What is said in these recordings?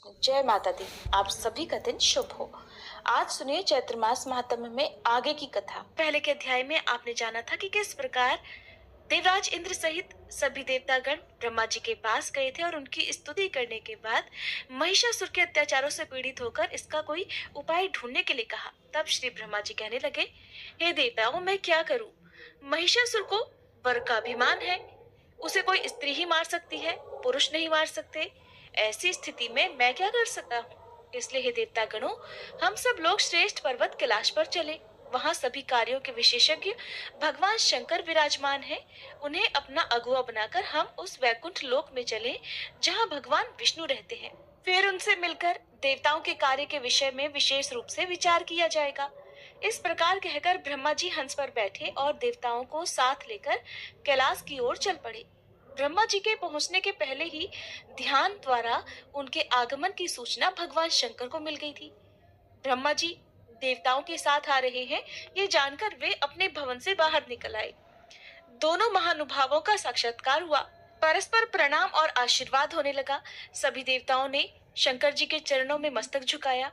जय माता दी। आप सभी का दिन शुभ हो। आज सुनिए चैत्र मास महात्म्य में आगे की कथा। पहले के अध्याय में आपने जाना था कि किस प्रकार देवराज इंद्र सहित सभी देवतागण ब्रह्मा जी के पास गए थे और उनकी स्तुति करने के बाद महिषासुर के अत्याचारों से पीड़ित होकर इसका कोई उपाय ढूंढने के लिए कहा। तब श्री ब्रह्मा जी कहने लगे, हे देवताओं, मैं क्या करूं? महिषासुर को वर का अभिमान है, उसे कोई स्त्री ही मार सकती है, पुरुष नहीं मार सकते। ऐसी स्थिति में मैं क्या कर सकता हूँ? इसलिए हे देवता गणों, हम सब लोग श्रेष्ठ पर्वत कैलाश पर चले। वहाँ सभी कार्यों के विशेषज्ञ भगवान शंकर विराजमान हैं। उन्हें अपना अगुआ बनाकर हम उस वैकुंठ लोक में चले जहाँ भगवान विष्णु रहते हैं। फिर उनसे मिलकर देवताओं के कार्य के विषय में विशेष रूप से विचार किया जाएगा। इस प्रकार कहकर ब्रह्मा जी हंस पर बैठे और देवताओं को साथ लेकर कैलाश की ओर चल पड़े। ब्रह्मा जी के पहुंचने के पहले ही ध्यान द्वारा उनके आगमन की सूचना भगवान शंकर को मिल गई थी। ब्रह्मा जी देवताओं के साथ आ रहे हैं, ये जानकर वे अपने भवन से बाहर निकल आए। दोनों महानुभावों का साक्षात्कार हुआ, परस्पर प्रणाम और आशीर्वाद होने लगा। सभी देवताओं ने शंकर जी के चरणों में मस्तक झुकाया।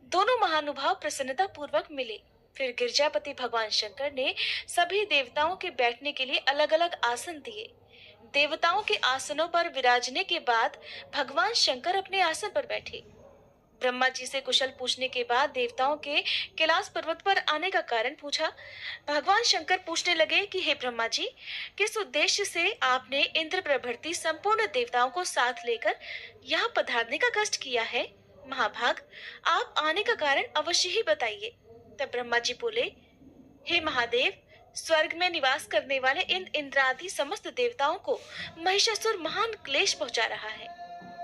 दोनों महानुभाव प्रसन्नता पूर्वक मिले। फिर गिरजापति भगवान शंकर ने सभी देवताओं के बैठने के लिए अलग अलग आसन दिए। देवताओं के आसनों पर विराजने के बाद भगवान शंकर अपने आसन पर बैठे। ब्रह्मा जी से कुशल पूछने के बाद देवताओं के कैलाश पर्वत पर आने का कारण पूछा। भगवान शंकर पूछने लगे कि हे ब्रह्मा जी, किस उद्देश्य से आपने इंद्र प्रभृति संपूर्ण देवताओं को साथ लेकर यहाँ पधारने का कष्ट किया है? महाभाग, आप आने का कारण अवश्य ही बताइए। तब ब्रह्मा जी बोले, हे महादेव, स्वर्ग में निवास करने वाले इन इंद्रादि समस्त देवताओं को महिषासुर महान क्लेश पहुंचा रहा है।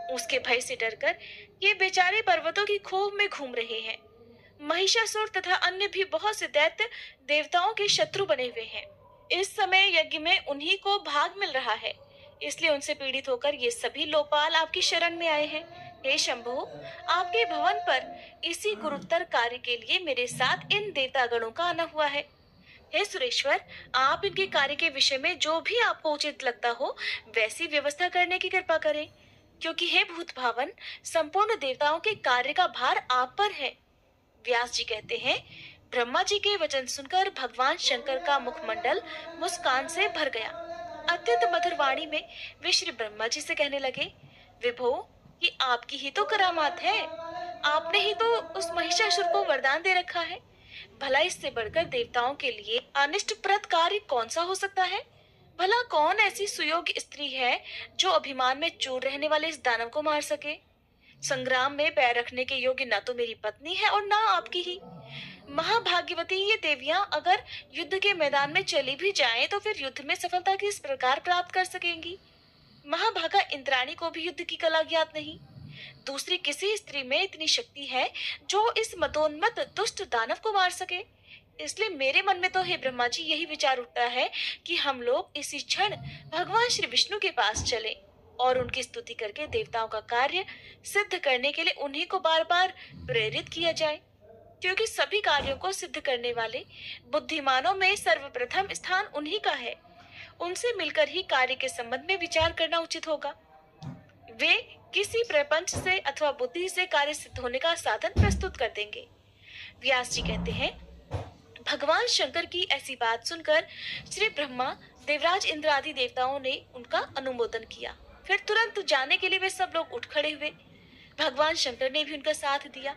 उसके भय से डरकर ये बेचारे पर्वतों की खोह में घूम रहे हैं। महिषासुर तथा अन्य भी बहुत से दैत्य देवताओं के शत्रु बने हुए हैं। इस समय यज्ञ में उन्हीं को भाग मिल रहा है, इसलिए उनसे पीड़ित होकर ये सभी लोपाल आपकी शरण में आए हैं। हे शंभु, आपके भवन पर इसी गुरुतर कार्य के लिए मेरे साथ इन देवतागणों का आना हुआ है। हे सुरेश्वर, आप इनके कार्य के विषय में जो भी आपको उचित लगता हो वैसी व्यवस्था करने की कृपा करें, क्योंकि हे भूत भावन, संपूर्ण देवताओं के कार्य का भार आप पर है। व्यास जी कहते हैं, ब्रह्मा जी के वचन सुनकर भगवान शंकर का मुखमंडल मुस्कान से भर गया। अत्यंत मधुर वाणी में वे श्री ब्रह्मा जी से कहने लगे, विभो, ये आपकी ही तो करामात है। आपने ही तो उस महिषासुर को वरदान दे रखा है। भला इससे बढ़कर देवताओं के लिए अनिष्टप्रद कार्य कौन सा हो सकता है? भला कौन ऐसी सुयोग्य स्त्री है जो अभिमान में चूर रहने वाले इस दानव को मार सके? संग्राम में पैर रखने के योग्य न तो मेरी पत्नी है और न आपकी ही। महाभाग्यवती ये देवियां अगर युद्ध के मैदान में चली भी जाएं तो फिर युद्ध में सफलता किस प्रकार प्राप्त कर सकेंगी? महाभागा इंद्राणी को भी युद्ध की कला ज्ञात नहीं। दूसरी किसी स्त्री में इतनी शक्ति है जो इस मदोन्मत्त दुष्ट दानव को मार सके। इसलिए मेरे मन में तो हे ब्रह्मा जी यही विचार उठता है कि हम लोग इसी क्षण भगवान श्री विष्णु के पास चलें और उनकी स्तुति करके देवताओं का कार्य सिद्ध करने के लिए उन्हीं को बार बार प्रेरित किया जाए, क्योंकि सभी कार्यों को सिद्ध करने वाले बुद्धिमानों में सर्वप्रथम स्थान उन्हीं का है। उनसे मिलकर ही कार्य के संबंध में विचार करना उचित होगा। वे किसी प्रपंच से अथवा बुद्धि से कार्य सिद्ध होने का साधन प्रस्तुत कर देंगे। व्यास जी कहते हैं, भगवान शंकर की ऐसी बात सुनकर श्री ब्रह्मा, देवराज इंद्र आदि देवताओं ने उनका अनुमोदन किया। फिर तुरंत जाने के लिए वे सब लोग उठ खड़े हुए। भगवान शंकर ने भी उनका साथ दिया।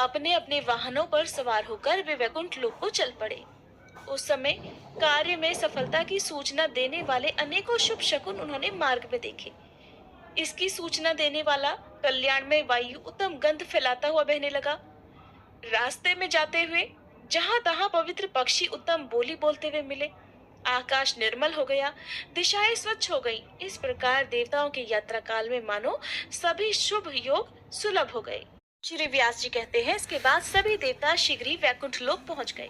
अपने अपने वाहनों पर सवार होकर वे वैकुंठ लोक को चल पड़े। उस समय कार्य में सफलता की सूचना देने वाले अनेकों शुभ शकुन उन्होंने मार्ग में देखे। इसकी सूचना देने वाला कल्याण में वायु उत्तम गंध फैलाता हुआ बहने लगा। रास्ते में जाते हुए जहां तहां पवित्र पक्षी उत्तम बोली बोलते हुए मिले। आकाश निर्मल हो गया, दिशाएं स्वच्छ हो गईं। इस प्रकार देवताओं के यात्रा काल में मानो सभी शुभ योग सुलभ हो गए। श्री व्यास जी कहते हैं, इसके बाद सभी देवता शीघ्र ही वैकुंठ लोक पहुंच गए।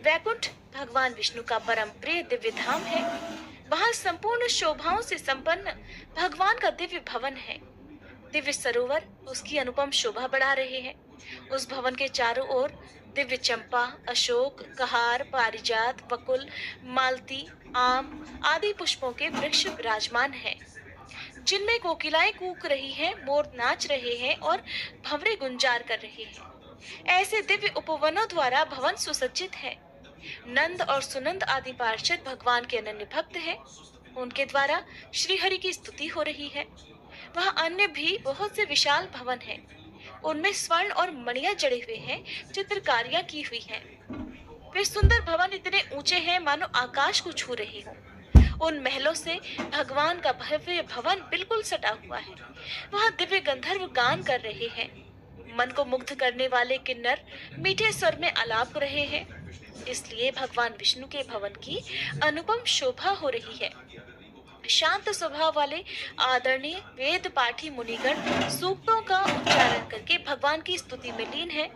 वैकुंठ भगवान विष्णु का परम प्रिय दिव्य धाम है। वहाँ संपूर्ण शोभाओं से संपन्न भगवान का दिव्य भवन है। दिव्य सरोवर उसकी अनुपम शोभा बढ़ा रहे हैं। उस भवन के चारों ओर दिव्य चंपा, अशोक, कहार, पारिजात, बकुल, मालती, आम आदि पुष्पों के वृक्ष विराजमान हैं। जिनमें कोकिलाएं कूक रही हैं, मोर नाच रहे हैं और भंवरे गुंजार कर रहे हैं। ऐसे दिव्य उपवनों द्वारा भवन सुसज्जित है। नंद और सुनंद आदि पार्षद भगवान के अनन्य भक्त हैं। उनके द्वारा श्री हरि की स्तुति हो रही है। वहाँ अन्य भी बहुत से विशाल भवन हैं। उनमें स्वर्ण और मणियां जड़े हुए हैं, चित्रकारियां की हुई हैं। वे सुंदर भवन इतने ऊंचे हैं मानो आकाश को छू रहे हों। उन महलों से भगवान का भव्य भवन बिल्कुल सटा हुआ है। वहाँ दिव्य गंधर्व गान कर रहे हैं। मन को मुग्ध करने वाले किन्नर मीठे स्वर में आलाप कर रहे हैं। इसलिए भगवान विष्णु के भवन की अनुपम शोभा हो रही है। शांत स्वभाव वाले आदरणीय वेद पाठी मुनिगण सूक्तों का उच्चारण करके भगवान की स्तुति में लीन है।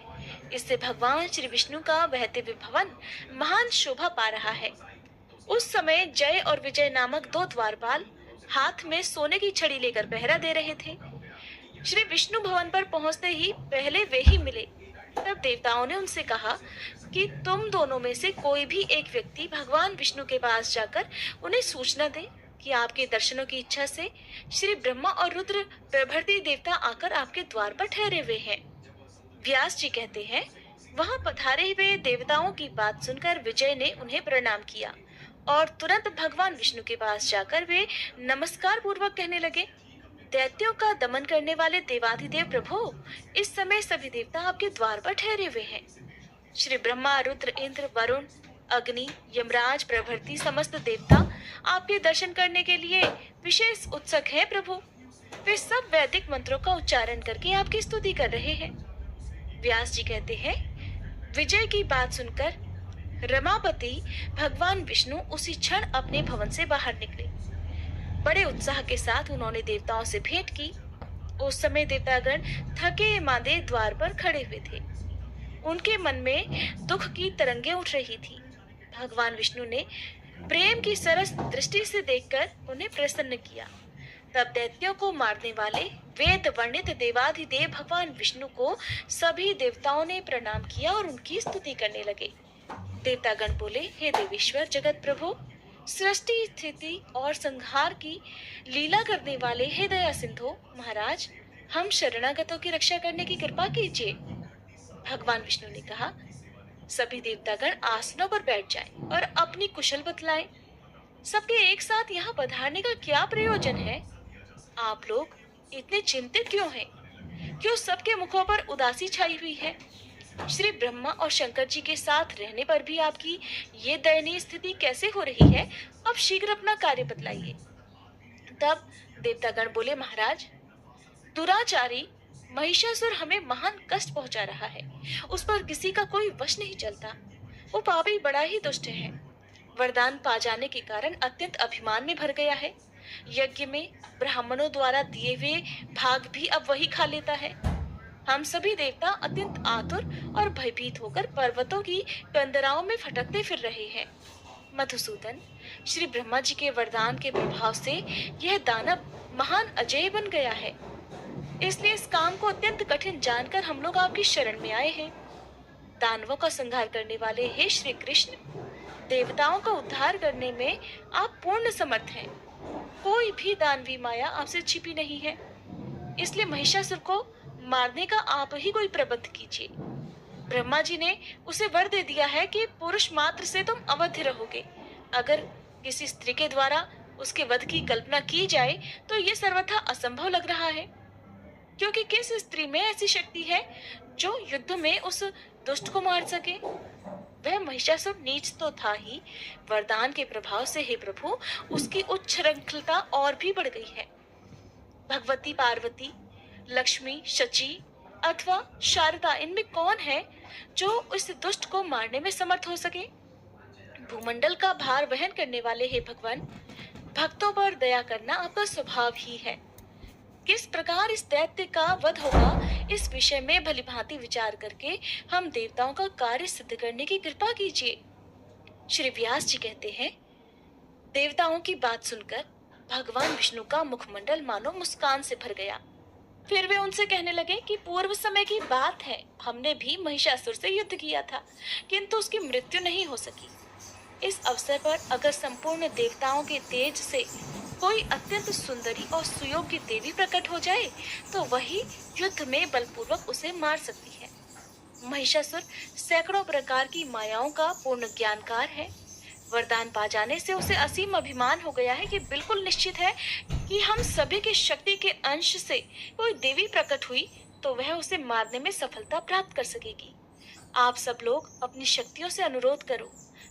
इससे भगवान श्री विष्णु का बहते हुए भवन महान शोभा पा रहा है। उस समय जय और विजय नामक दो द्वारपाल हाथ में सोने की छड़ी लेकर पहरा दे रहे थे। श्री विष्णु भवन पर पहुंचते ही पहले वे ही मिले। तब देवताओं ने उनसे कहा कि तुम दोनों में से कोई भी एक व्यक्ति भगवान विष्णु के पास जाकर उन्हें सूचना दे कि आपके दर्शनों की इच्छा से श्री ब्रह्मा और रुद्र प्रभृति देवता आकर आपके द्वार पर ठहरे हुए हैं। व्यास जी कहते हैं, वहां पधारे हुए देवताओं की बात सुनकर विजय ने उन्हें प्रणाम किया और तुरंत भगवान विष्णु के पास जाकर वे नमस्कार पूर्वक कहने लगे, दैत्यों का दमन करने वाले देवाधिदेव प्रभु, इस समय सभी देवता आपके द्वार पर ठहरे हुए हैं। श्री ब्रह्मा, रुद्र, इंद्र, वरुण, अग्नि, यमराज प्रभृति समस्त देवता आपके दर्शन करने के लिए विशेष उत्सुक हैं प्रभु। वे सब वैदिक मंत्रों का उच्चारण करके आपकी स्तुति कर रहे हैं। व्यास जी कहते हैं, विजय की बात सुनकर रमापति भगवान विष्णु उसी क्षण अपने भवन से बाहर निकले। बड़े उत्साह के साथ उन्होंने देवताओं से भेंट की। उस समय देवतागण थके मांदे द्वार पर खड़े हुए थे। उनके मन में दुख की तरंगें उठ रही थी। भगवान विष्णु ने प्रेम की सरस दृष्टि से देखकर उन्हें प्रसन्न किया। तब दैत्यों को मारने वाले वेद वर्णित देवाधिदेव भगवान विष्णु को सभी देवताओं ने प्रणाम किया और उनकी स्तुति करने लगे। देवतागण बोले, हे देवेश्वर जगत प्रभु, सृष्टि स्थिति और संहार की लीला करने वाले हे दया सिंधु महाराज, हम शरणागतों की रक्षा करने की कृपा कीजिए। भगवान विष्णु ने कहा, सभी देवतागण आसनों पर बैठ जाएं और अपनी कुशल बतलाएं। सबके एक साथ यहाँ पधारने का क्या प्रयोजन है? आप लोग इतने चिंतित क्यों हैं? क्यों सबके मुखों पर उदासी छाई हुई है? श्री ब्रह्मा और शंकर जी के साथ रहने पर भी आपकी ये दयनीय स्थिति कैसे हो रही है? अब शीघ्र अपना कार्य बतलाइए। तब देवतागण बोले, महाराज, दुराचारी महिषासुर हमें महान कष्ट पहुंचा रहा है। उस पर किसी का कोई वश नहीं चलता। वो पापी बड़ा ही दुष्ट है। वरदान पा जाने के कारण अत्यंत अभिमान में भर गया है। यज्ञ में ब्राह्मणों द्वारा दिए हुए भाग भी अब वही खा लेता है। हम सभी देवता अत्यंत आतुर और भयभीत होकर पर्वतों की कंदराओं में फटकते फिर रहे हैं। मधुसूदन, श्री ब्रह्मा जी के वरदान के प्रभाव से यह दानव महान अजेय बन गया है। इसलिए इस काम को अत्यंत कठिन जानकर हम लोग आपकी शरण में आए हैं। दानवों का संहार करने वाले हे श्री कृष्ण, देवताओं का उद्धार करने में आप पूर्ण समर्थ हैं। कोई भी दानवी माया आपसे छिपी नहीं है। इसलिए महिषासुर को मारने का आप ही कोई प्रबंध कीजिए। ब्रह्मा जी ने उसे वर दे दिया है कि पुरुष मात्र से तुम अवध्य रहोगे। अगर किसी स्त्री के द्वारा उसके वध की कल्पना की जाए तो ये सर्वथा असंभव लग रहा है, क्योंकि किस स्त्री में ऐसी शक्ति है जो युद्ध में उस दुष्ट को मार सके। वह महिषासुर नीच तो था ही, वरदान के प्रभाव से हे प्रभु उसकी उच्छृंखलता और भी बढ़ गई है। भगवती पार्वती, लक्ष्मी, शची अथवा शारदा, इनमें कौन है जो इस दुष्ट को मारने में समर्थ हो सके? भूमंडल का भार वहन करने वाले हे भगवान, भक्तों पर दया करना आपका स्वभाव ही है। किस प्रकार इस दैत्य का वध होगा, इस विषय में भलीभांति विचार करके हम देवताओं का कार्य सिद्ध करने की कृपा कीजिए। श्री व्यास जी कहते हैं, देवताओं की बात सुनकर भगवान विष्णु का मुखमंडल मानो मुस्कान से भर गया। फिर वे उनसे कहने लगे कि पूर्व समय की बात है, हमने भी महिषासुर से युद्ध किया था, किंतु उसकी मृत्यु नहीं हो सकी। इस अवसर पर अगर संपूर्ण देवताओं के तेज से कोई अत्यंत सुंदरी और सुयोग्य देवी प्रकट हो जाए तो वही युद्ध में बलपूर्वक उसे मार सकती है। महिषासुर सैकड़ों प्रकार की मायाओं का पूर्ण ज्ञानकार है। वरदान पा जाने से उसे असीम अभिमान हो गया है कि बिल्कुल निश्चित है कि हम सभी की शक्ति के अंश से कोई देवी प्रकट हुई तो वह उसे मारने में सफलता प्राप्त कर सकेगी। आप सब लोग अपनी शक्तियों से अनुरोध करो,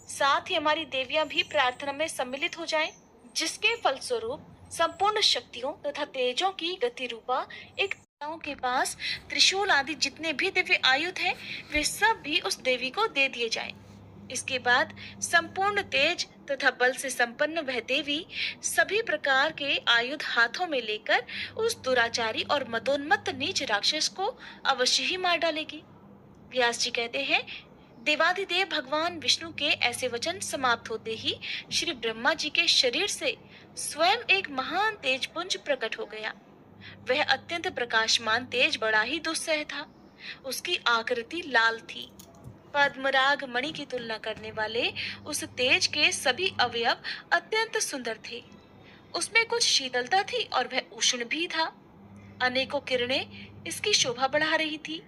साथ ही हमारी देवियां भी प्रार्थना में सम्मिलित हो जाएं, जिसके फलस्वरूप संपूर्ण शक्तियों तथा तेजों की गति रूपा एक देवताओं के पास त्रिशूल आदि जितने भी दिव्य आयुध हैं, वे सब भी उस देवी को दे दिए जाएं। इसके बाद संपूर्ण तेज तथा बल से संपन्न वह देवी सभी प्रकार के आयुध हाथों में लेकर उस दुराचारी और मदोन्मत्त नीच राक्षस को अवश्य ही मार डालेगी। व्यास जी कहते हैं, देवाधिदेव भगवान विष्णु के ऐसे वचन समाप्त होते ही श्री ब्रह्मा जी के शरीर से स्वयं एक महान तेजपुंज प्रकट हो गया। वह अत्यंत प्रकाशमान तेज बड़ा ही दुस्सह था। उसकी आकृति लाल थी। पद्मराग मणि की तुलना करने वाले उस तेज के सभी अवयव अत्यंत सुंदर थे। उसमें कुछ शीतलता थी और वह उष्ण भी था। अनेकों किरणें इसकी शोभा बढ़ा रही थी।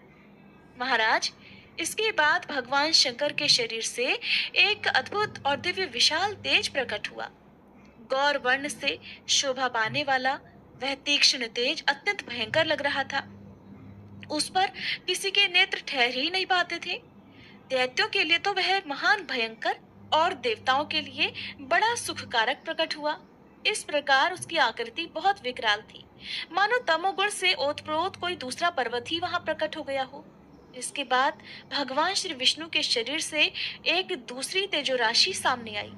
महाराज, इसके बाद भगवान शंकर के शरीर से एक अद्भुत और दिव्य विशाल तेज प्रकट हुआ। गौर वर्ण से शोभा पाने वाला वह तीक्ष्ण तेज अत्यंत भयंकर लग रहा था। उस पर किसी के नेत्र ठहर ही नहीं पाते थे। दैत्यों के लिए तो वह महान भयंकर और देवताओं के लिए बड़ा सुखकारक प्रकट हुआ। इस प्रकार उसकी आकृति बहुत विकराल थी, मानो तमोगुण से ओतप्रोत कोई दूसरा पर्वत ही वहां प्रकट हो गया हो। इसके बाद भगवान श्री विष्णु के शरीर से एक दूसरी तेजोराशि सामने आई।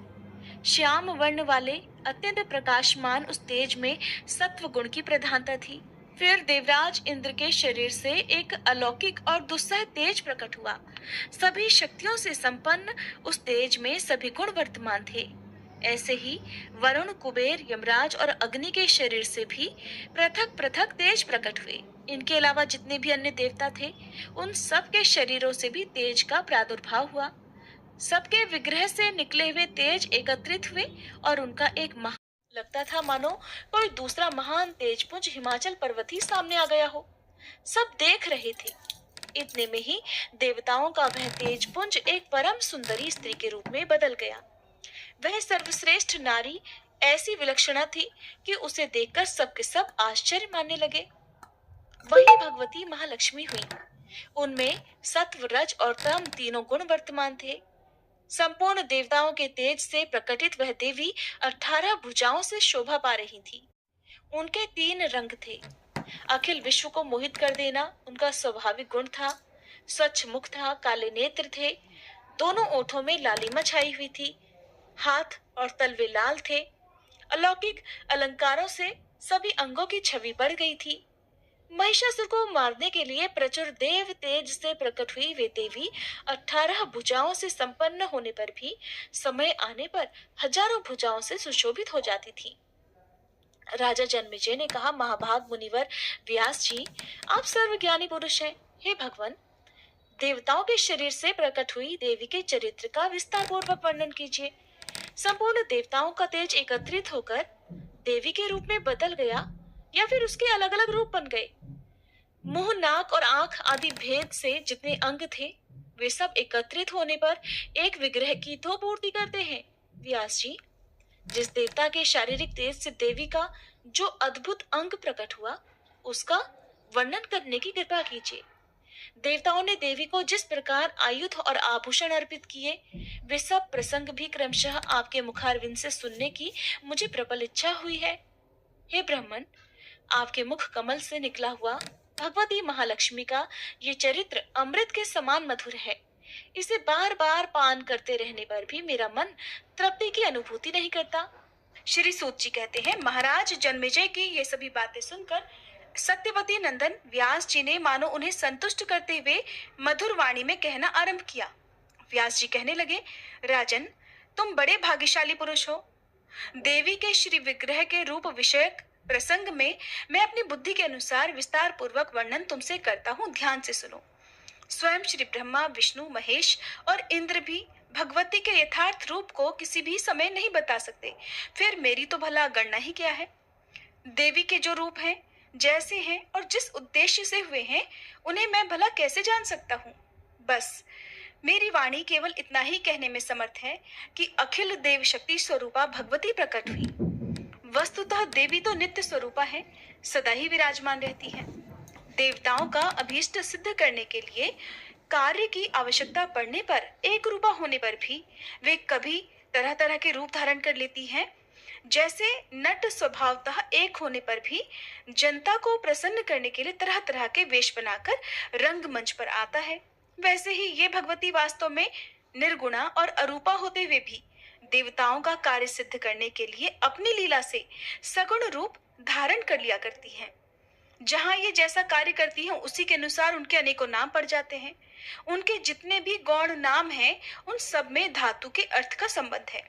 श्याम वर्ण वाले अत्यंत प्रकाशमान उस तेज में सत्व गुण की प्रधानता थी। फिर देवराज इंद्र के शरीर से एक अलौकिक और दुस्सह तेज प्रकट हुआ। सभी शक्तियों से संपन्न उस तेज में सभी गुण वर्तमान थे। ऐसे ही वरुण, कुबेर, यमराज और अग्नि के शरीर से भी पृथक पृथक तेज प्रकट हुए। इनके अलावा जितने भी अन्य देवता थे, उन सब के शरीरों से भी तेज का प्रादुर्भाव हुआ। सबके विग्रह से निकले हुए तेज एकत्रित हुए और उनका एक लगता था मानो कोई दूसरा महान तेजपुंज हिमाचल पर्वत ही सामने आ गया हो। सब देख रहे थे। इतने में ही देवताओं का वह तेजपुंज एक परम सुंदरी स्त्री के रूप में बदल गया। वह सर्वश्रेष्ठ नारी ऐसी विलक्षणा थी कि उसे देखकर सबके सब आश्चर्य मानने लगे। वही भगवती महालक्ष्मी हुई। उनमें सत्व, रज और तम तीनों गुण वर्तमान थे। संपूर्ण देवताओं के तेज से प्रकटित वह देवी 18 भुजाओं से शोभा पा रही थी। उनके 3 रंग थे। अखिल विश्व को मोहित कर देना उनका स्वाभाविक गुण था। स्वच्छ मुख था, काले नेत्र थे, दोनों ओठों में लालिमा छाई हुई थी, हाथ और तलवे लाल थे। अलौकिक अलंकारों से सभी अंगों की छवि बढ़ गई थी। महिषासुर को मारने के लिए प्रचुर देव तेज से प्रकट हुई वे देवी 18 भुजाओं से संपन्न होने पर भी समय आने पर हजारों भुजाओं से सुशोभित हो जाती थी। राजा जन्मेजय ने कहा, महाभाग मुनिवर व्यास जी, आप सर्वज्ञानी पुरुष हैं। हे भगवान, देवताओं के शरीर से प्रकट हुई देवी के चरित्र का विस्तार पूर्वक वर्णन कीजिए। संपूर्ण देवताओं का तेज एकत्रित होकर देवी के रूप में बदल गया या फिर उसके अलग अलग रूप बन गए। मुंह, नाक और आंख आदि भेद से जितने अंग थे, वे सब एकत्रित होने पर एक विग्रह की तो पूर्ति करते हैं। व्यास जी, जिस देवता के शारीरिक तेज से देवी का जो अद्भुत अंग प्रकट हुआ, उसका वर्णन करने की कृपा कीजिए। देवताओं ने देवी को जिस प्रकार आयुध और आभूषण अर्पित किए, वे सब प्रसंग भी क्रमशः आपके मुखारविंद से सुनने की मुझे प्रबल इच्छा हुई है। हे ब्राह्मण, आपके मुख कमल से निकला हुआ भगवती महालक्ष्मी का ये चरित्र अमृत के समान मधुर है। इसे बार बार पान करते रहने पर भी मेरा मन तृप्ति की अनुभूति नहीं करता। श्री सूत जी कहते हैं, महाराज जन्मेजय की ये सभी बातें सुनकर सत्यवती नंदन व्यास जी ने मानो उन्हें संतुष्ट करते हुए मधुर वाणी में कहना आरंभ किया। व्यास जी कहने लगे, राजन, तुम बड़े भाग्यशाली पुरुष हो। देवी के श्री विग्रह के रूप विषयक प्रसंग में मैं अपनी बुद्धि के अनुसार विस्तार पूर्वक वर्णन तुमसे करता हूँ, ध्यान से सुनो। स्वयं श्री ब्रह्मा, विष्णु, महेश और इंद्र भी भगवती के यथार्थ रूप को किसी भी समय नहीं बता सकते, फिर मेरी तो भला गणना ही क्या है। देवी के जो रूप हैं, जैसे हैं और जिस उद्देश्य से हुए हैं, उन्हें मैं भला कैसे जान सकता हूँ। बस मेरी वाणी केवल इतना ही कहने में समर्थ है कि अखिल देव शक्ति स्वरूपा भगवती प्रकट हुई। वस्तुतः देवी तो नित्य स्वरूपा है, सदा ही विराजमान रहती है। देवताओं का अभीष्ट सिद्ध करने के लिए कार्य की आवश्यकता पड़ने पर, एक रूपा होने पर भी वे कभी तरह तरह के रूप धारण कर लेती हैं। जैसे नट स्वभावतः एक होने पर भी जनता को प्रसन्न करने के लिए तरह तरह के वेश बनाकर रंगमंच पर आता है, वैसे ही ये भगवती वास्तव में निर्गुणा और अरूपा होते हुए भी देवताओं का कार्य सिद्ध करने के लिए अपनी लीला से सगुण रूप धारण कर लिया करती हैं। जहां ये जैसा कार्य करती हैं, उसी के अनुसार उनके अनेकों नाम पड़ जाते हैं। उनके जितने भी गौण नाम हैं, उन सब में धातु के अर्थ का संबंध है।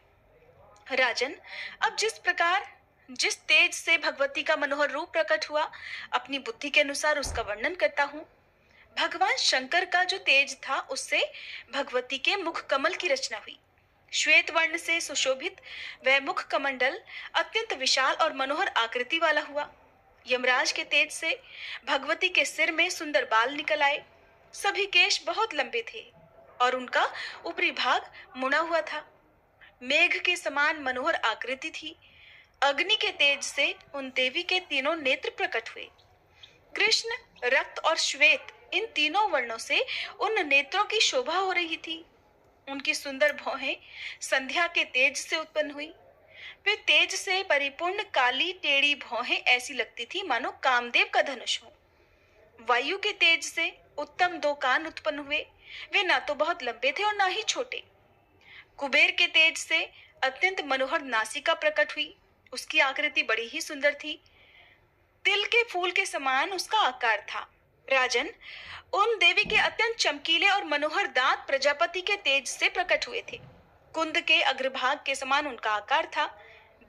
राजन, अब जिस तेज से भगवती का मनोहर रूप प्रकट हुआ, अपनी बुद्धि के अनुसार उसका वर्णन करता हूँ। भगवान शंकर का जो तेज था, उससे भगवती के मुख कमल की रचना हुई। श्वेत वर्ण से सुशोभित वह मुख कमंडल अत्यंत विशाल और मनोहर आकृति वाला हुआ। यमराज के तेज से भगवती के सिर में सुंदर बाल निकल आए। सभी केश बहुत लंबे थे और उनका ऊपरी भाग मुड़ा हुआ था। मेघ के समान मनोहर आकृति थी। अग्नि के तेज से उन देवी के तीनों नेत्र प्रकट हुए। कृष्ण, रक्त और श्वेत, इन तीनों वर्णों से उन नेत्रों की शोभा हो रही थी। उनकी सुंदर भौहें संध्या के तेज से उत्पन्न हुई। वे तेज से परिपूर्ण काली टेढ़ी भौहें ऐसी लगती थी मानो कामदेव का धनुष हो। वायु के तेज से उत्तम दो कान उत्पन्न हुए। वे ना तो बहुत लंबे थे और ना ही छोटे। कुबेर के तेज से अत्यंत मनोहर नासिका प्रकट हुई। उसकी आकृति बड़ी ही सुंदर थी। तिल के फूल के समान उसका आकार था। राजन, उन देवी के अत्यंत चमकीले और मनोहर दांत प्रजापति के तेज से प्रकट हुए थे। कुंद के अग्रभाग के समान उनका आकार था।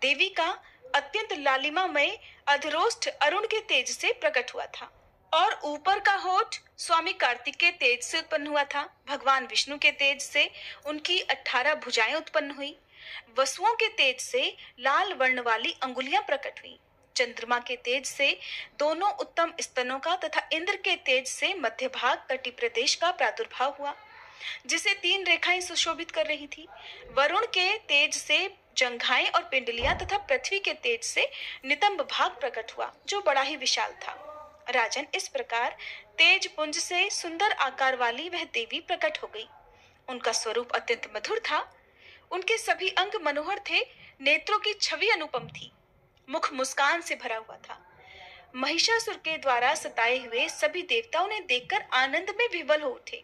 देवी का अत्यंत लालिमामय अधरोष्ठ अरुण के तेज से प्रकट हुआ था और ऊपर का होठ स्वामी कार्तिक के तेज से उत्पन्न हुआ था। भगवान विष्णु के तेज से उनकी 18 भुजाएं उत्पन्न हुई। वसुओं के तेज से लाल वर्ण वाली अंगुलियां प्रकट हुई। चंद्रमा के तेज से दोनों उत्तम स्तनों का तथा इंद्र के तेज से मध्य भाग तटी प्रदेश का प्रादुर्भाव हुआ, जिसे 3 रेखाएं सुशोभित कर रही थी। वरुण के तेज से जंघाएं और पिंडलियां तथा पृथ्वी के तेज से नितंब भाग प्रकट हुआ, जो बड़ा ही विशाल था। राजन, इस प्रकार तेज पुंज से सुंदर आकार वाली वह देवी प्रकट हो गई। उनका स्वरूप अत्यंत मधुर था। उनके सभी अंग मनोहर थे। नेत्रों की छवि अनुपम थी। मुख मुस्कान से भरा हुआ था। महिषासुर के द्वारा सताए हुए सभी देवता उन्हें देखकर आनंद में विह्वल हो उठे।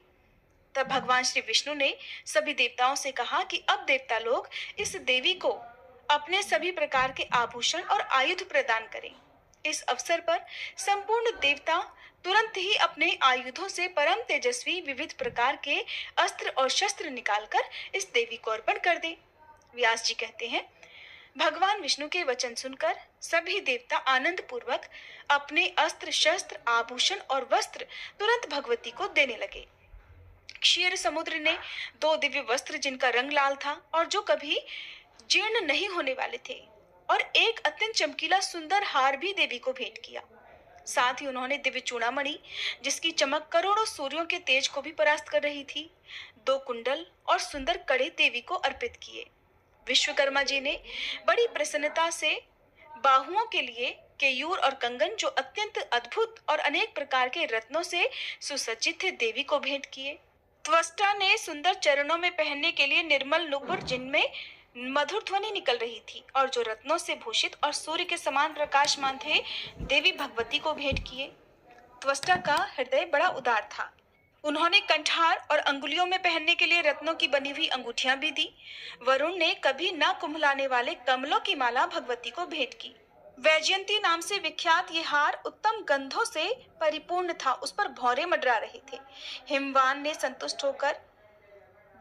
तब भगवान श्री विष्णु ने सभी देवताओं से कहा कि अब देवता लोग इस देवी को अपने सभी प्रकार के आभूषण और आयुध प्रदान करें। इस अवसर पर संपूर्ण देवता तुरंत ही अपने आयुधों से परम तेजस्वी विविध प्रकार के अस्त्र और शस्त्र निकालकर इस देवी को अर्पण कर दें। व्यास जी कहते हैं, भगवान विष्णु के वचन सुनकर सभी देवता आनंद पूर्वक अपने अस्त्र शस्त्र आभूषण और वस्त्र तुरंत भगवती को देने लगे। क्षीर समुद्र ने 2 दिव्य वस्त्र जिनका रंग लाल था और जो कभी जीर्ण नहीं होने वाले थे, और एक अत्यंत चमकीला सुंदर हार भी देवी को भेंट किया। साथ ही उन्होंने दिव्य चूड़ामणि, जिसकी चमक करोड़ों सूर्यों के तेज को भी परास्त कर रही थी, 2 कुंडल और सुंदर कड़े देवी को अर्पित किए। विश्वकर्मा जी ने बड़ी प्रसन्नता से बाहुओं के लिए केयूर और कंगन, जो अत्यंत अद्भुत और अनेक प्रकार के रत्नों से सुसज्जित थे, देवी को भेंट किए। त्वष्टा ने सुंदर चरणों में पहनने के लिए निर्मल नुपुर, जिनमें मधुर ध्वनि निकल रही थी और जो रत्नों से भूषित और सूर्य के समान प्रकाशमान थे, देवी भगवती को भेंट किए। त्वष्टा का हृदय बड़ा उदार था। उन्होंने कंठार और अंगुलियों में पहनने के लिए रत्नों की बनी हुई अंगूठियां भी दी। वरुण ने कभी न कुम्भलाने वाले कमलों की माला भगवती को भेंट की। वैजयंती नाम से विख्यात ये हार उत्तम गंधों से परिपूर्ण था। उस पर भौरे मंडरा रहे थे। हिमवान ने संतुष्ट होकर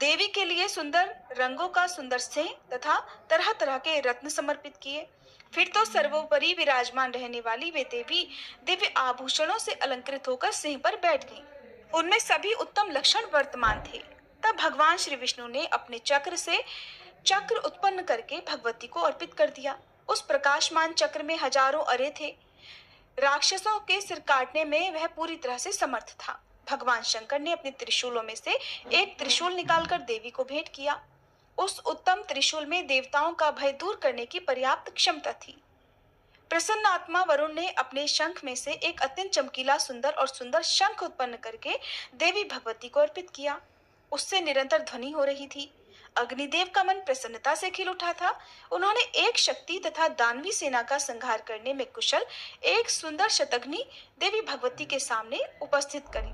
देवी के लिए सुंदर रंगों का सुंदर सिंह तथा तरह तरह के रत्न समर्पित किए। फिर तो सर्वोपरि विराजमान रहने वाली वे देवी दिव्य आभूषणों से अलंकृत होकर सिंह पर बैठ गईं। उनमें सभी उत्तम लक्षण वर्तमान थे। तब भगवान श्री विष्णु ने अपने चक्र से चक्र उत्पन्न करके भगवती को अर्पित कर दिया। उस प्रकाशमान चक्र में हजारों अरे थे। राक्षसों के सिर काटने में वह पूरी तरह से समर्थ था। भगवान शंकर ने अपने त्रिशूलों में से एक त्रिशूल निकालकर देवी को भेंट किया। उस उत्तम त्रिशूल में देवताओं का भय दूर करने की पर्याप्त क्षमता थी। प्रसन्न आत्मा वरुण ने अपने शंख में से एक अत्यंत चमकीला और सुंदर शंख उत्पन्न करके देवी भगवती को अर्पित किया। उससे निरंतर ध्वनि हो रही थी। अग्निदेव का मन प्रसन्नता से खिल उठा था। उन्होंने एक शक्ति तथा दानवी सेना का संहार करने में कुशल एक सुंदर शतघ्नी देवी भगवती के सामने उपस्थित करी।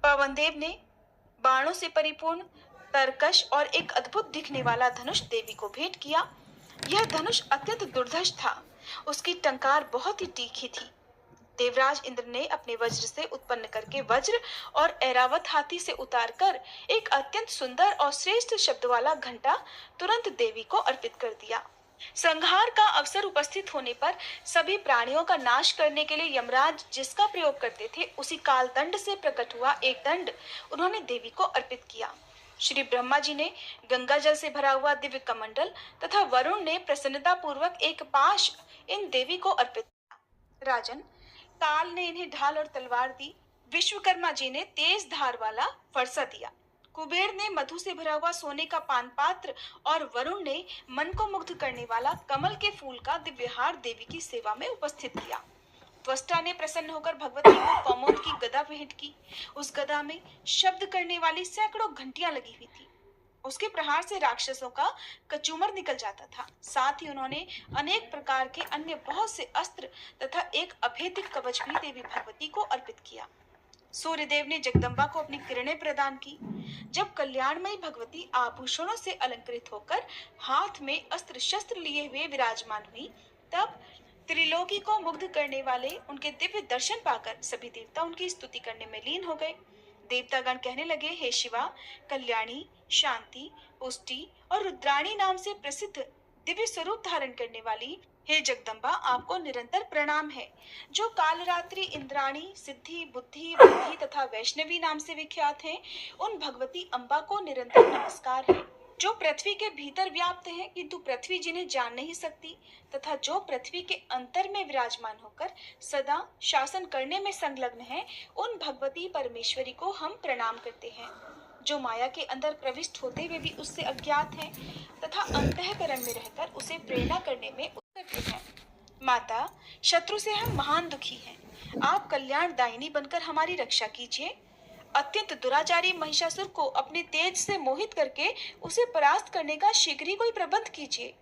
पवन देव ने बाणों से परिपूर्ण तरकश और एक अद्भुत दिखने वाला धनुष देवी को भेंट किया। यह धनुष अत्यंत दुर्धर्ष था। उसकी टंकार बहुत ही तीखी थी। देवराज इंद्र ने अपने वज्र से उत्पन्न करके वज्र और ऐरावत हाथी से उतारकर एक अत्यंत सुंदर और श्रेष्ठ शब्द वाला घंटा तुरंत देवी को अर्पित कर दिया। संहार का अवसर उपस्थित होने पर सभी प्राणियों का नाश करने के लिए यमराज जिसका प्रयोग करते थे, उसी काल दंड से प्रकट हुआ एक दंड उन्होंने देवी को अर्पित किया। श्री ब्रह्मा जी ने गंगा जल से भरा हुआ दिव्य कमंडल तथा वरुण ने प्रसन्नता पूर्वक एक पाश इन देवी को अर्पित किया। राजन, काल ने इन्हें ढाल और तलवार दी। विश्वकर्मा जी ने तेज धार वाला फरसा दिया। कुबेर ने मधु से भरा हुआ सोने का पान पात्र और वरुण ने मन को मुग्ध करने वाला कमल के फूल का दिव्य हार देवी की सेवा में उपस्थित किया। त्वष्टा ने प्रसन्न होकर भगवती को कौमोद की गदा भेंट की। उस गदा में शब्द करने वाली सैकड़ों घंटियां लगी हुई थी। उसके प्रहार से राक्षसों का कचूमर निकल जाता था। साथ ही उन्होंने अनेक प्रकार के अन्य बहुत से अस्त्र तथा एक अभेद्य कवच भी देवी भगवती को अर्पित किया। सूर्यदेव ने जगदम्बा को अपनी किरणें प्रदान की। जब कल्याणमयी भगवती आभूषणों से अलंकृत होकर हाथ में अस्त्र शस्त्र लिए हुए विराजमान हुई, तब त्रिलोकी को मुग्ध करने वाले उनके दिव्य दर्शन पाकर सभी देवता उनकी स्तुति करने में लीन हो गए। देवतागण कहने लगे, हे शिवा, कल्याणी, शांति, पुष्टि और रुद्राणी नाम से प्रसिद्ध दिव्य स्वरूप धारण करने वाली हे जगदम्बा, आपको निरंतर प्रणाम है। जो कालरात्रि, इंद्राणी, सिद्धि, बुद्धि, बुद्धि तथा वैष्णवी नाम से विख्यात हैं, उन भगवती अम्बा को निरंतर नमस्कार है। जो पृथ्वी के भीतर व्याप्त है, किंतु पृथ्वी जिन्हें जान नहीं सकती, तथा जो पृथ्वी के अंतर में विराजमान होकर सदा शासन करने में संलग्न है, उन भगवती परमेश्वरी को हम प्रणाम करते हैं। जो माया के अंदर प्रविष्ट होते हुए भी उससे अज्ञात हैं तथा अंतःकरण में रहकर उसे प्रेरणा करने में करते हैं। माता, शत्रु से हम महान दुखी हैं। आप कल्याण दायिनी बनकर हमारी रक्षा कीजिए। अत्यंत दुराचारी महिषासुर को अपने तेज से मोहित करके उसे परास्त करने का शीघ्र ही कोई प्रबंध कीजिए।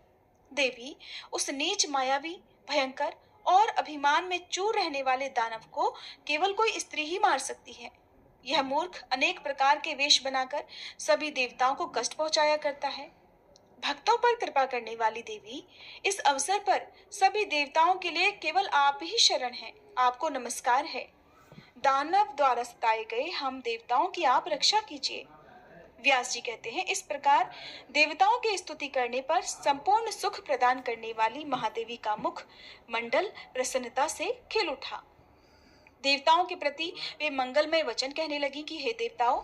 देवी, उस नीच, मायावी, भयंकर और अभिमान में चूर रहने वाले दानव को केवल कोई स्त्री ही मार सकती है। यह मूर्ख अनेक प्रकार के वेश बनाकर सभी देवताओं को कष्ट पहुंचाया करता है। भक्तों पर कृपा करने वाली देवी, इस अवसर पर सभी देवताओं के लिए केवल आप ही शरण हैं। आपको नमस्कार है। दानव द्वारा सताए गए हम देवताओं की आप रक्षा कीजिए। व्यास जी कहते हैं, इस प्रकार देवताओं की स्तुति करने पर संपूर्ण सुख प्रदान करने वाली महादेवी का मुख मंडल प्रसन्नता से खिल उठा। देवताओं के प्रति वे मंगलमय वचन कहने लगी कि हे देवताओं,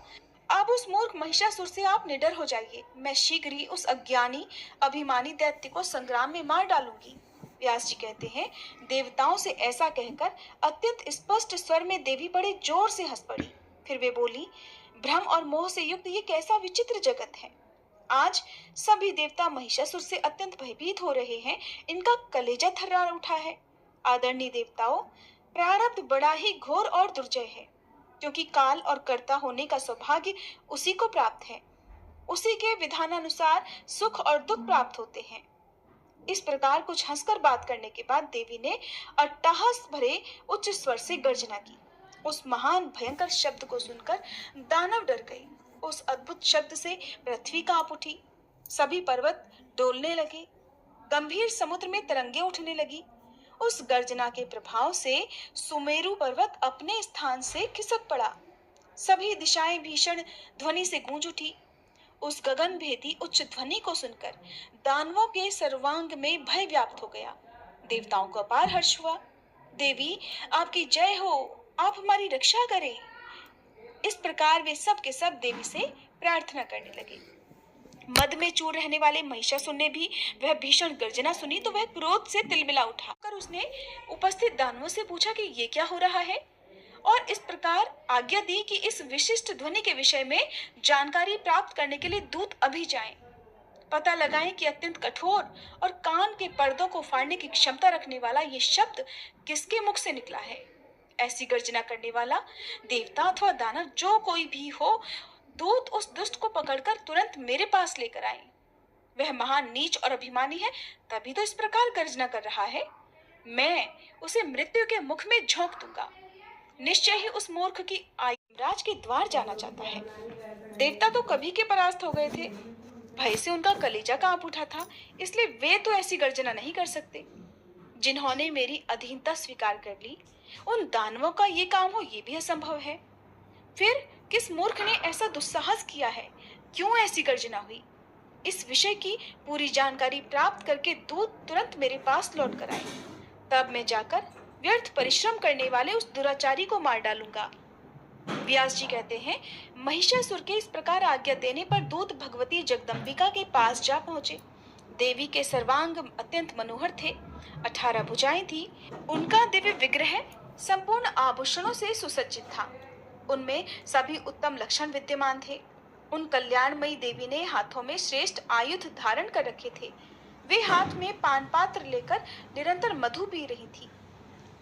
अब उस मूर्ख महिषासुर से आप निडर हो जाइए। मैं शीघ्र ही उस अज्ञानी अभिमानी दैत्य को संग्राम में मार डालूंगी। व्यास जी कहते हैं, देवताओं से ऐसा कहकर अत्यंत स्पष्ट स्वर में देवी बड़े जोर से हंस पड़ी। फिर वे बोली, भ्रम और मोह से युक्त ये कैसा विचित्र जगत है। आज सभी देवता महिषासुर से अत्यंत भयभीत हो रहे हैं। इनका कलेजा थर्रा उठा है। आदरणीय देवताओं, प्रारब्ध बड़ा ही घोर और दुर्जय है, क्योंकि काल और कर्ता होने का सौभाग्य उसी को प्राप्त है। उसी के विधानानुसार सुख और दुख प्राप्त होते हैं। इस प्रकार कुछ हंसकर बात करने के बाद देवी ने अट्टहास भरे उच्च स्वर से गर्जना की। उस महान भयंकर शब्द को सुनकर दानव डर गए। उस अद्भुत शब्द से पृथ्वी कांप उठी। सभी पर्वत डोलने लगे। गंभीर समुद्र में तरंगे उठने लगी। उस गर्जना के प्रभाव से सुमेरु पर्वत अपने स्थान से खिसक पड़ा। सभी दिशाएं भीषण ध्वनि से गूंज उठी। उस गगन भेदी उच्च ध्वनि को सुनकर दानवों के सर्वांग में भय व्याप्त हो गया। देवताओं को अपार हर्ष हुआ। देवी, आपकी जय हो, आप हमारी रक्षा करें। इस प्रकार वे सब के सब देवी से प्रार्थना करने लगे। मद में चूर रहने वाले महिषासुर ने भी वह भीषण गर्जना सुनी तो वह क्रोध से तिलमिला उठा कर उसने उपस्थित दानवों से पूछा कि ये क्या हो रहा है, और इस प्रकार आज्ञा दी कि इस विशिष्ट ध्वनि के विषय में जानकारी प्राप्त करने के लिए दूत अभी जाएं, पता लगाएं कि अत्यंत कठोर और कान के पर्दों को फाड़ने की क्षमता रखने वाला ये शब्द किसके मुख से निकला है। ऐसी गर्जना करने वाला देवता अथवा दानव जो कोई भी हो, दूत उस दुष्ट को पकड़कर तुरंत मेरे पास लेकर आए। वह महान नीच और अभिमानी है, तभी तो इस प्रकार गर्जना कर रहा है। मैं उसे मृत्यु के मुख में झोंक दूंगा। निश्चय ही उस मूर्ख की आयु राज के द्वार जाना चाहता है। देवता तो कभी के परास्त हो गए थे, भय से उनका कलेजा कांप उठा था, इसलिए वे तो ऐसी गर्जना नहीं कर सकते। जिन्होंने मेरी अधीनता स्वीकार कर ली, उन दानवों का ये काम हो ये भी असंभव है। फिर किस मूर्ख ने ऐसा दुस्साहस किया है, क्यों ऐसी गर्जना हुई? इस विषय की पूरी जानकारी प्राप्त करके दूत तुरंत मेरे पास लौट कर आए। तब मैं जाकर व्यर्थ परिश्रम करने वाले उस दुराचारी को मार डालूंगा। व्यास जी कहते हैं, महिषासुर के इस प्रकार आज्ञा देने पर दूत भगवती जगदम्बिका के पास जा पहुंचे। देवी के सर्वांग अत्यंत मनोहर थे, 18 भुजाएं थी। उनका दिव्य विग्रह संपूर्ण आभूषणों से सुसज्जित था। उनमें सभी उत्तम लक्षण विद्यमान थे। उन कल्याणमयी देवी ने हाथों में श्रेष्ठ आयुध धारण कर रखे थे। वे हाथ में पान पात्र लेकर निरंतर मधु पी रही थी।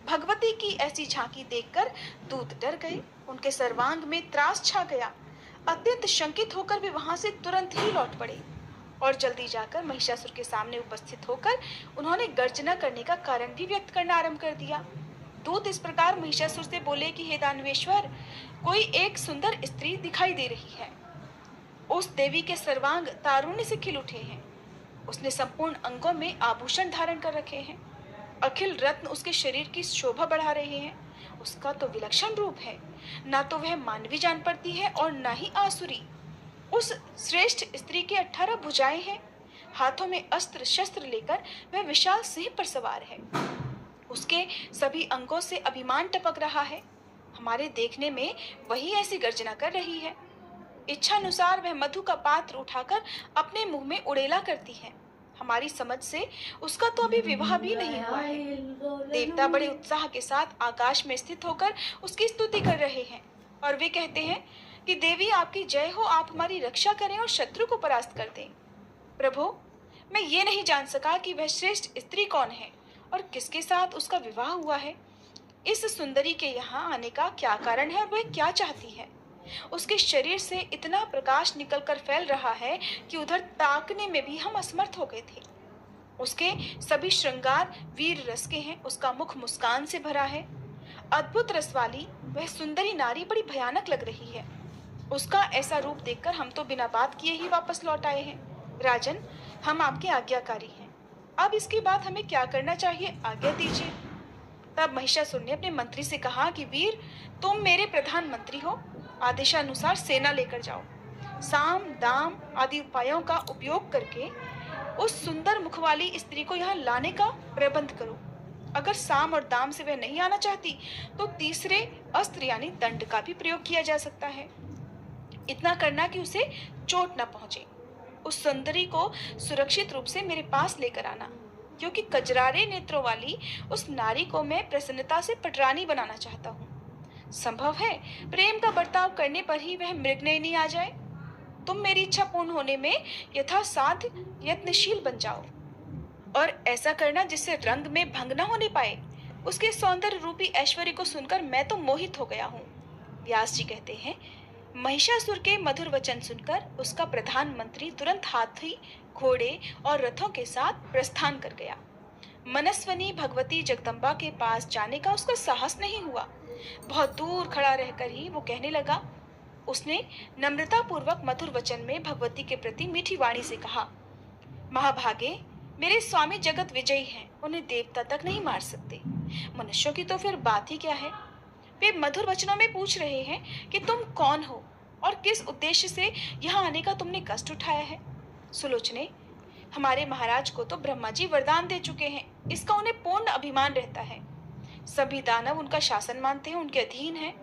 भगवती की ऐसी झांकी देखकर दूत डर गए। उनके सर्वांग में त्रास छा गया। अत्यंत शंकित होकर वे वहां से तुरंत ही लौट पड़े और जल्दी जाकर महिषासुर के सामने उपस्थित होकर उन्होंने गर्जना करने का कारण भी व्यक्त करना आरंभ कर दिया। दूत इस प्रकार महिषासुर से बोले कि हे दानवेश्वर, कोई एक सुंदर स्त्री दिखाई दे रही है। उस देवी के सर्वांग तारुण्य से खिल उठे हैं। उसने संपूर्ण अंगों में आभूषण धारण कर रखे हैं। अखिल रत्न उसके शरीर की शोभा बढ़ा रहे हैं। उसका तो विलक्षण रूप है, ना तो वह मानवी जान पड़ती है और ना ही आसुरी। उस श्रेष्ठ स्त्री के 18 भुजाएं हैं। हाथों में अस्त्र शस्त्र लेकर वह विशाल सिंह पर सवार है। उसके सभी अंगों से अभिमान टपक रहा है। हमारे देखने में वही ऐसी गर्जना कर रही है। इच्छा अनुसार वह मधु का पात्र उठाकर अपने मुंह में उड़ेला करती है। हमारी समझ से उसका तो अभी विवाह भी नहीं हुआ है। देवता बड़े उत्साह के साथ आकाश में स्थित होकर उसकी स्तुति कर रहे हैं और वे कहते हैं कि देवी आपकी जय हो, आप हमारी रक्षा करें और शत्रु को परास्त कर दें। प्रभु, मैं ये नहीं जान सका कि वह श्रेष्ठ स्त्री कौन है और किसके साथ उसका विवाह हुआ है। इस सुंदरी के यहाँ आने का क्या कारण है और वह क्या चाहती है? उसके शरीर से इतना प्रकाश निकलकर फैल रहा है कि उधर ताकने में भी हम असमर्थ हो गए थे। उसके सभी श्रृंगार वीर रस के हैं। उसका मुख मुस्कान से भरा है। अद्भुत रस वाली वह सुंदरी नारी बड़ी भयानक लग रही है। उसका ऐसा रूप देखकर हम तो बिना बात किए ही वापस लौट आए हैं। राजन, हम आपके आज्ञाकारी हैं। अब इसके बाद हमें क्या करना चाहिए, आज्ञा दीजिए। तब महिषासुर ने अपने मंत्री से कहा कि वीर, तुम मेरे प्रधानमंत्री हो, आदेशानुसार सेना लेकर जाओ। साम दाम आदि उपायों का उपयोग करके उस सुंदर मुख वाली स्त्री को यहाँ लाने का प्रबंध करो। अगर साम और दाम से वह नहीं आना चाहती तो तीसरे अस्त्र यानी दंड का भी प्रयोग किया जा सकता है। इतना करना कि उसे चोट न पहुंचे। उस सुंदरी को सुरक्षित रूप से मेरे पास लेकर आना, क्योंकि कजरारे नेत्रों वाली उस नारी को मैं प्रसन्नता से पटरानी बनाना चाहता हूँ। संभव है प्रेम का बर्ताव करने पर ही वह मृगनयनी आ जाए। तुम मेरी इच्छा पूर्ण होने में यथासाध्य यत्नशील बन जाओ और ऐसा करना जिससे रंग में भंग न होने पाए। उसके सौंदर्य रूपी ऐश्वर्य को सुनकर मैं तो मोहित हो गया हूँ। व्यास जी कहते हैं, महिषासुर के मधुर वचन सुनकर उसका प्रधानमंत्री तुरंत हाथी, घोड़े और रथों के साथ प्रस्थान कर गया। मनस्वनी भगवती जगदम्बा के पास जाने का उसका साहस नहीं हुआ। बहुत दूर खड़ा रहकर ही वो कहने लगा। उसने नम्रता पूर्वक मधुर वचन में भगवती के प्रति मीठी वाणी से कहा, महाभागे, मेरे स्वामी जगत विजयी हैं, उन्हें देवता तक नहीं मार सकते। मनुष्यों की तो फिर बात ही क्या है। वे मधुर वचनों में पूछ रहे हैं कि तुम कौन हो और किस उद्देश्य से यहाँ आने का तुमने कष्ट उठाया है। सुलोचने, हमारे महाराज को तो ब्रह्मा जी वरदान दे चुके हैं, इसका उन्हें पूर्ण अभिमान रहता है। सभी दानव उनका शासन मानते हैं, उनके अधीन हैं।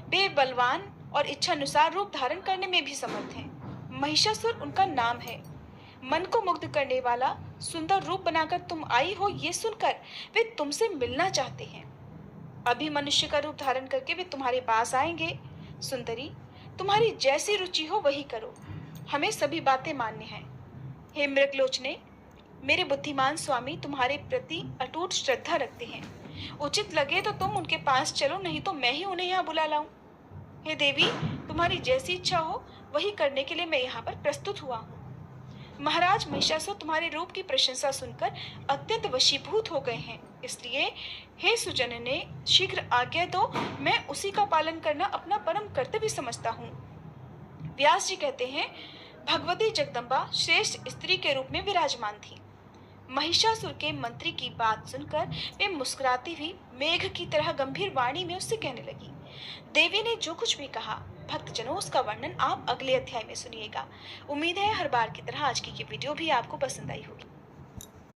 वे बलवान और इच्छानुसार रूप धारण करने में भी समर्थ हैं। महिषासुर उनका नाम है। मन को मुग्ध करने वाला सुंदर रूप बनाकर तुम आई हो, ये सुनकर वे तुमसे मिलना चाहते हैं। अभी मनुष्य का रूप धारण करके वे तुम्हारे पास आएंगे। सुंदरी, तुम्हारी जैसी रुचि हो वही करो, हमें सभी बातें मान्य हैं। हे मृगलोचने, मेरे बुद्धिमान स्वामी तुम्हारे प्रति अटूट श्रद्धा रखते हैं। उचित लगे तो तुम उनके पास चलो, नहीं तो मैं ही उन्हें यहाँ बुला लाऊं। हे देवी, तुम्हारी जैसी इच्छा हो वही करने के लिए मैं यहाँ पर प्रस्तुत हुआ हूँ। महाराज महिषासुर तुम्हारे रूप की प्रशंसा सुनकर अत्यंत वशीभूत हो गए हैं, इसलिए हे सुजनने, शीघ्र आज्ञा दो, मैं उसी का पालन करना अपना परम कर्तव्य समझता हूँ। व्यास जी कहते हैं, भगवती जगदम्बा श्रेष्ठ स्त्री के रूप में विराजमान थी। महिषासुर के मंत्री की बात सुनकर वे मुस्कुराती हुई मेघ की तरह गंभीर वाणी में उससे कहने लगी। देवी ने जो कुछ भी कहा, भक्तजनों, उसका वर्णन आप अगले अध्याय में सुनिएगा। उम्मीद है हर बार की तरह आज की ये वीडियो भी आपको पसंद आई होगी।